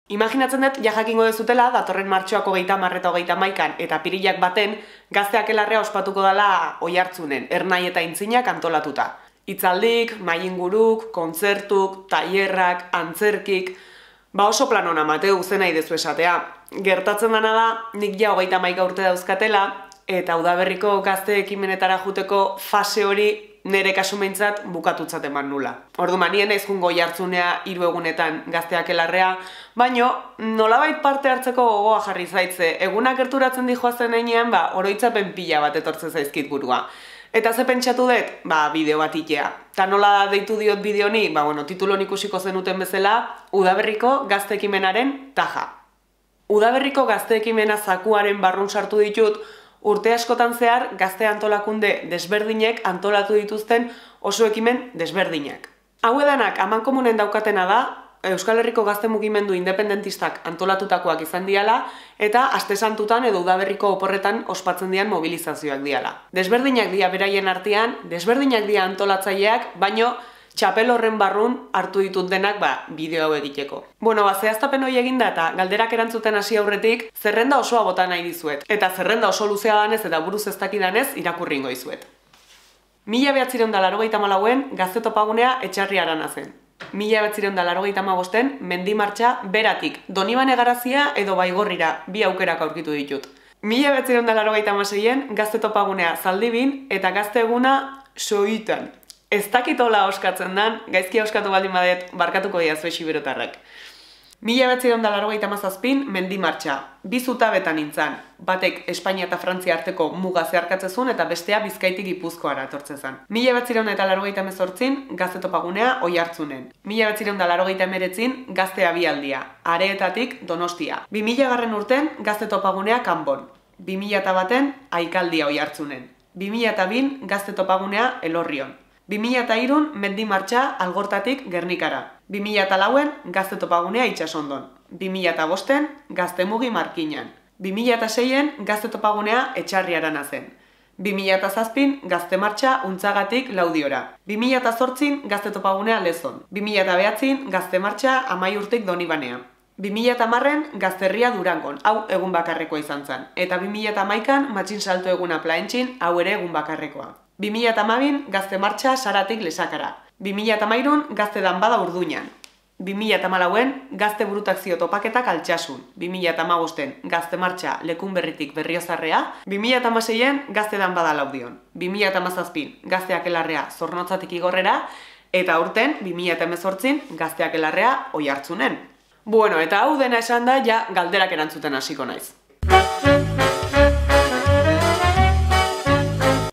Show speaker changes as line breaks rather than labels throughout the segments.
Imaginatzen dut, ja jakingo dezutela, datorren martxoak 30 eta 31 eta apirilak baten, Gazte Akelarrea ospatuko dela Oiartzunen, ernai eta aintzinak antolatuta. Hitzaldik, mahai-inguruk, kontzertuk, tailerrak, antzerkik, oso plan ona Mateu zen nahi dezu esatea. Gertatzen dena da, nik ja 31 urte dauzkatela, eta udaberriko gazte ekimenetara juteko fase hori nire kasumentzat bukatutzat eman nula. Orduan, nien ez jungo Oiartzunea 3 egunetan Gazte Akelarrea, baino nolabait parte hartzeko gogoa jarri zaitze. Egunak gerturatzen dijoazen heinean, oroitzapen pila bat etortzen zaizkit burua. Eta ze pentsatu dut? Bideo bat itea. Ta nola deitu diot bideo honi? Titulon ikusiko zenuten bezala, Udaberriko Gazte Ekimenaren taja. Udaberriko Gazte Ekimena zakuaren barrun sartu ditut, urte askotan zehar gazte antolakunde desberdinek antolatu dituzten oso ekimen desberdinak. Hau edanak amankomunen daukatena da, Euskal Herriko gazte mugimendu independentistak antolatutakoak izan diala eta aste santutan edo udaberriko oporretan ospatzen dian mobilizazioak diala. Desberdinak dia beraien artean, desberdinak dia antolatzaileak, baino txapel horren barrun hartu ditut denak bideo hau egiteko. Zehaztapen hori eginda eta galderak erantzuten hasi aurretik, zerrenda osoa bota nahi dizuet. Eta zerrenda oso luzea danez eta buruz ez dakidanez irakurringo dizuet. 1984en Gazte Topagunea Etxarri Arana zen. 1985en Mendi Martxa beratik Donibane Garazia edo Baigorrira bi aukerak aurkitu ditut. 1986en Gazte Topagunea Zaldibin eta Gazte Eguna Soitan. Ez dakitola oskatzen dan, gaizki oskatu baldin badet barkatuko diazue xiberotarrak. 1987en Mendi Martxa, bi zutabetan nintzen, batek Espainia eta Frantzia arteko muga zeharkatzezun eta bestea Bizkaitik Gipuzkoara etortzezan. 1988en Gazte Topagunea Oiartzunen. 1989en Gazte Abialdia, Areetatik Donostia. 2000 urten Gazte Topagunea Kanbon. 2001en Aikaldia Oiartzunen. 2002en Gazte Topagunea Elorrion. 2003en Mendi Martxa Algortatik Gernikara. 2004en Gazte Topagunea Itsasondon. 2005en Gazte Mugi Markinan. 2006en Gazte Topagunea Etxarri Arana zen. 2007en Gazte Martxa Untzagatik Laudiora. 2008en Gazte Topagunea Lezon. 2009en Gazte Martxa Amaiurtik Donibanea. 2010en Gazterria Durangon, hau egun bakarrekoa izan zen. Eta 2011an Matxin Salto Eguna Plaentxin, hau ere egun bakarrekoa. 2012en Gazte Martxa Saratik Lesakara. 2013en Gazte Danbada Urduñan. 2014en Gazte Burutakzio Topaketak Altsasun. 2015en Gazte Martxa Lekunberritik Berriozarrea. 2016en Gazte Danbada Laudion. 2017en Gazte Akelarrea Zornotzatik Igorrera. Eta aurten 2018en Gazte Akelarrea Oiartzunen. Eta hau dena esan da, ja galderak erantzuten hasiko naiz.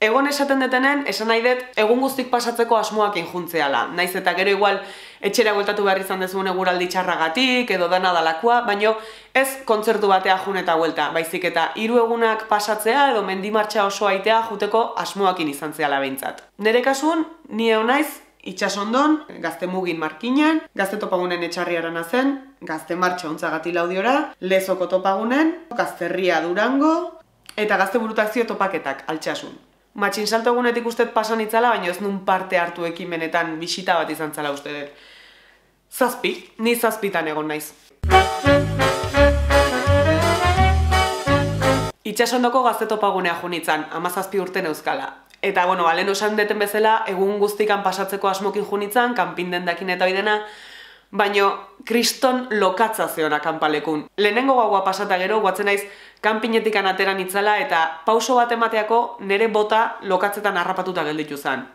Egon esaten detenen, esan nahi dut, egun guztik pasatzeko asmoak injuntzeala. Naiz eta gero igual etxera bueltatu behar izan dezuen eguraldi txarragatik edo dana dalakoa, baino ez kontzertu batea jun eta buelta, baizik eta 3 egunak pasatzea edo Mendi Martxa oso aitea juteko asmoakin izan zehala behintzat. Nere kasun, ni egon naiz, Itsasondon, Gazte Mugin Markinan, Gazte Topagunen Etxarri Arana zen, Gazte Martxa Untzagati Laudiora, Lezoko Topagunen, Gazterria Durango, eta Gazte Burutakzio Topaketak Altsasun. Matxin Salto Egunetik ustet pasan itzala, baina ez nun parte hartu ekimenetan bisita bat izan zala uste dut. 7, ni 7tan egon naiz. Itsasondoko Gazte Topagunea junitzan, 17 urten euskala. Eta, lehen osan deten bezala, egun guztikan pasatzeko asmokin junitzan, kanpindendakin eta bidena, baino kriston lokatza zeona kanpalekun. Lehenengo gaua pasata gero, guatzen naiz, kanpinetikan ateran itzala eta pauso bat emateako nere bota lokatzetan harrapatuta gelditu zen.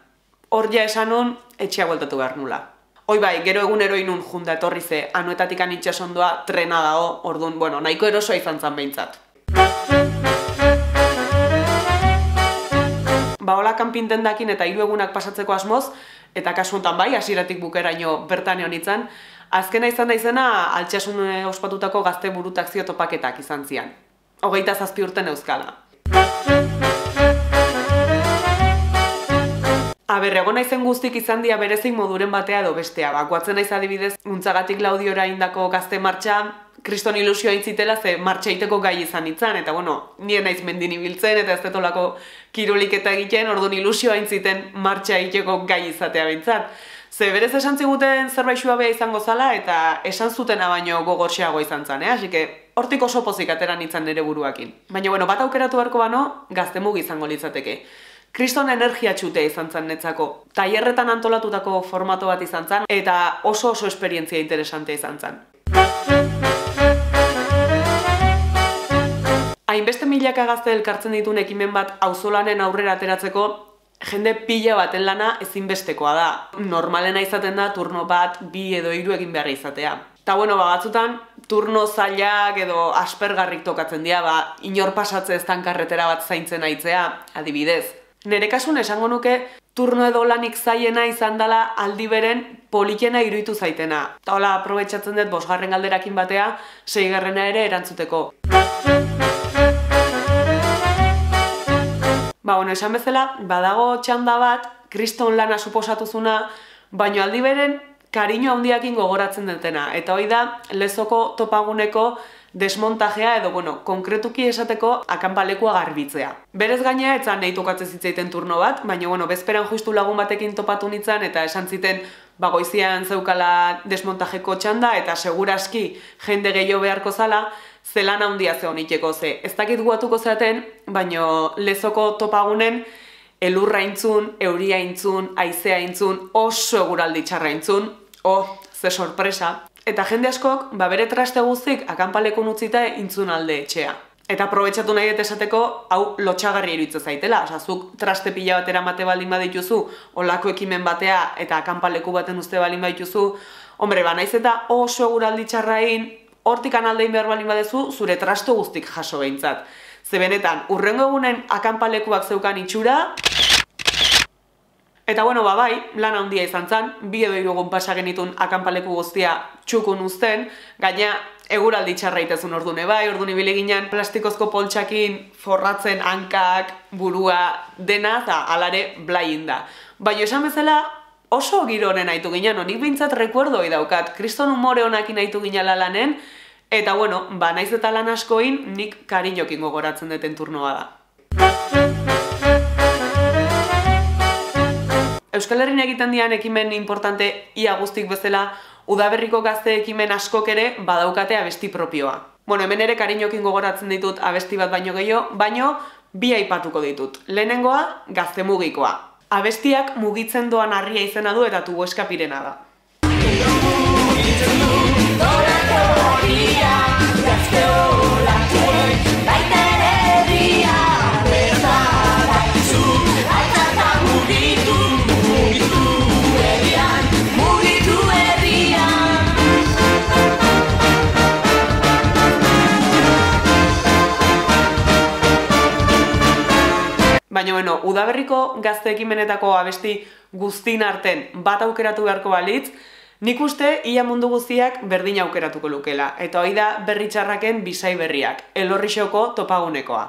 Hor ja esan nun, etxea bueltatu behar nula. Hoi bai, gero egunero inun junda etorri ze, Anoetatikan Itsasondoa trena dago, orduan, nahiko erosoa izan zen behintzat. Hola kanpindendakin eta 3 egunak pasatzeko asmoz, eta kasu honetan bai, hasieratik bukeraino bertan egon nintzen, azkena izan da izena Altsasun ospatutako Gazte Burutakzio Topaketak izan zian. 27 urten euskala. Egon naizen guztik izan dia berezik moduren batea edo bestea. Guatzen naiz adibidez, Untzagatik Laudiora indako Gazte Martxa, kriston ilusioa intzitela ze martxa iteko gai izan nintzen, eta nien naiz mendin ibiltzen eta ez detolako kirolik eta egiten, orduan ilusioa intziten martxa iteko gai izatea bintzat. Ze berez esan ziguten zerbait suabea izango zala eta esan zutena baino gogorxeago izan zen, Así que hortik oso pozik atera nintzen nire buruakin. Baina bueno, bat aukeratu beharko bano, Gaztemug izango litzateke. Kriston energia txutea izan zen netzako. Tailerretan antolatutako formato bat izan zen eta oso esperientzia interesantea izan zen. Hainbeste milaka gazte elkartzen dituen ekimen bat auzolanen aurrera ateratzeko, jende pila baten lana ezinbestekoa da. Normalena izaten da turno bat, 2 edo 3 egin beharra izatea. Eta bueno, batzutan turno zailak edo aspergarrik tokatzen dira, inor pasatze eztan karretera bat zaintzen aitzea, adibidez. Nere kasun esango nuke turno edo lanik zailena izan dela aldi beren politena iruditu zaitena. Eta hola, aprobetxatzen dut 5. galderakin batea, 6. ere erantzuteko. Bueno, esan bezala, badago txanda bat, kriston lana suposatuzuna, baino aldi beren kariño handiakin gogoratzen dutena. Eta hoi da, Lezoko topaguneko desmontajea edo, konkretuki esateko akanpalekua garbitzea. Berez gainea, etzan nahi tokatzen zitzaiten turno bat, baina, bezperan justu lagun batekin topatu nintzen, eta esan ziten, goizian zeukala desmontajeko txanda, eta seguraski jende gehiago beharko zala, zelan handia ze honiteko ze. Ez dakit guatuko zeaten, baino Lezoko topagunen elurra intzun, euria intzun, haizea intzun, oso eguraldi txarra intzun, ze sorpresa. Eta jende askok, bere traste guztik akanpalekun utzita intzun alde etxea. Eta aprobetxatu nahi dut esateko, hau lotxagarri iruditzen zaitela. Zuk traste pila batera mate baldin badituzu, olako ekimen batea eta akanpaleku baten uste baldin badituzu, naiz eta oso eguraldi txarrain, hortik analdein behar balin badezu, zure trasto guztik jaso behintzat. Ze benetan, urrengo egunen akanpalekuak zeukan itxura, eta bai, lan handia izan zen, 2 edo 3 egun pasa genitun akanpaleku guztia txukun uzten, gaina eguraldi txarra itezun ordune bai, ordun ibili ginen plastikozko poltsakin forratzen hankak, burua, dena, eta alare blain da. Baina esan bezala, oso giro honen haitu ginen, nik behintzat rekuerdoi daukat, kriston humore honakin haitu ginala lanen, eta naiz eta lan askoin, nik kariñokin gogoratzen duten turnoa da. Euskal Herrian egiten dian ekimen importante ia guztik bezala, udaberriko gazte ekimen askok ere badaukate abesti propioa. Hemen ere kariñokin gogoratzen ditut abesti bat baino gehiago, baino 2 aipatuko ditut. Lehenengoa, Gaztemugikoa. Abestiak mugitzen doan harria izena du eta tubo eskapirena da. Baina, udaberriko gazte ekimenetako abesti guztin arten bat aukeratu beharko balitz, nik uste ia mundu guztiak berdin aukeratuko lukela. Eta hoi da Berri Txarraken Bisai Berriak, Elorrixoko topagunekoa.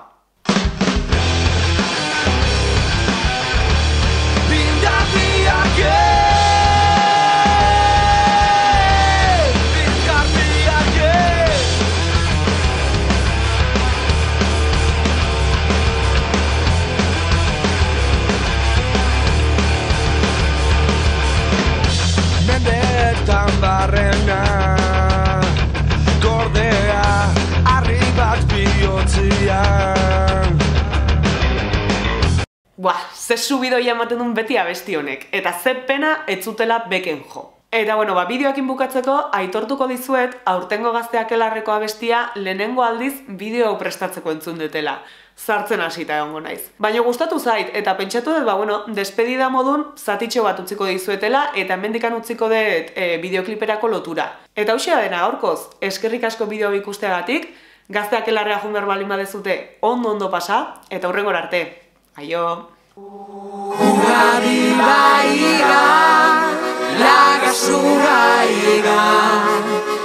Ze subidoia ematen duen beti abesti honek, eta ze pena ez zutela beken jo. Eta bideoakin bukatzeko, aitortuko dizuet, aurtengo Gazteakelarreko abestia lehenengo aldiz bideo prestatzeko entzun dutela. Sartzen hasita egongo naiz. Baina gustatu zait, eta pentsatu dut, despedida modun zatitxo bat utziko dizuetela, eta hemendikan utziko dut bideokliperako lotura. Eta hausia dena gaurkoz, eskerrik asko bideo ikusteagatik, Gazteakelarrea joan behar balin badezute ondo pasa, eta hurrengora arte. Aio! Una viva hija, la gasura hija.